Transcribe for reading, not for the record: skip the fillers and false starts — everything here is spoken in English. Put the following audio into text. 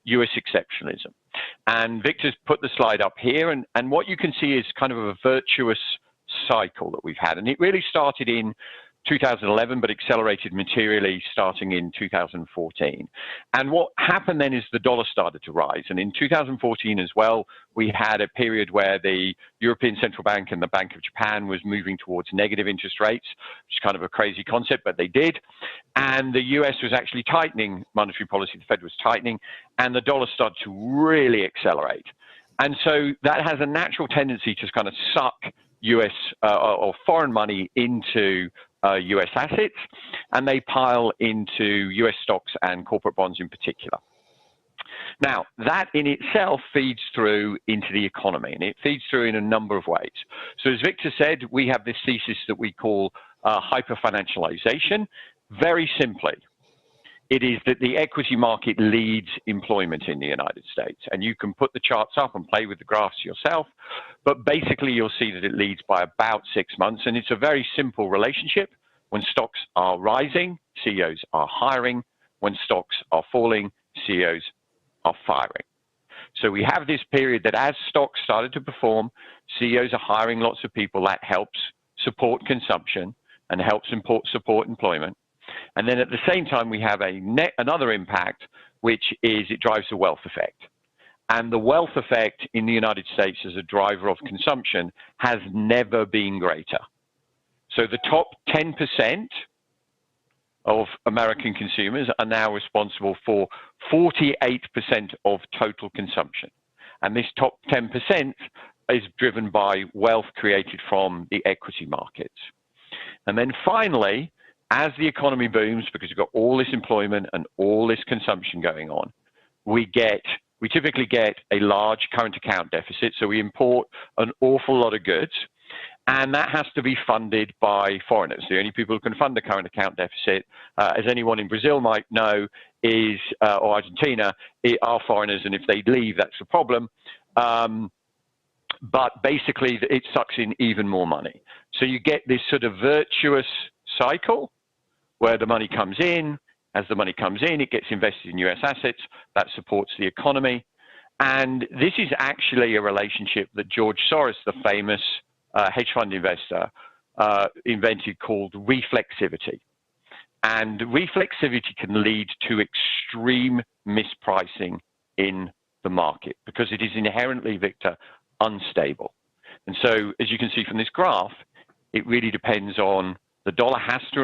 US exceptionalism. And Victor's put the slide up here, and what you can see is kind of a virtuous cycle that we've had. And it really started in 2011, but accelerated materially starting in 2014. And what happened then is the dollar started to rise. And in 2014 as well, we had a period where the European Central Bank and the Bank of Japan was moving towards negative interest rates, which is kind of a crazy concept, but they did. And the US was actually tightening monetary policy, the Fed was tightening, and the dollar started to really accelerate. And so that has a natural tendency to kind of suck US or foreign money into US assets, and they pile into US stocks and corporate bonds in particular. Now, that in itself feeds through into the economy, and it feeds through in a number of ways. So as Victor said, we have this thesis that we call hyper-financialization. Very simply, it is that the equity market leads employment in the United States. And you can put the charts up and play with the graphs yourself, but basically you'll see that it leads by about 6 months. And it's a very simple relationship. When stocks are rising, CEOs are hiring. When stocks are falling, CEOs are firing. So we have this period that as stocks started to perform, CEOs are hiring lots of people. That helps support consumption and helps support employment. And then at the same time, we have another impact, which is it drives the wealth effect. And the wealth effect in the United States as a driver of consumption has never been greater. So the top 10% of American consumers are now responsible for 48% of total consumption. And this top 10% is driven by wealth created from the equity markets. And then finally, as the economy booms, because you've got all this employment and all this consumption going on, we typically get a large current account deficit. So we import an awful lot of goods, and that has to be funded by foreigners. The only people who can fund the current account deficit, as anyone in Brazil might know, is or Argentina, are foreigners, and if they leave, that's a problem. But basically, it sucks in even more money. So you get this sort of virtuous cycle where the money comes in. As the money comes in, it gets invested in US assets. That supports the economy. And this is actually a relationship that George Soros, the famous hedge fund investor, invented called reflexivity. And reflexivity can lead to extreme mispricing in the market because it is inherently, Victor, unstable. And so, as you can see from this graph, it really depends on the dollar has to remain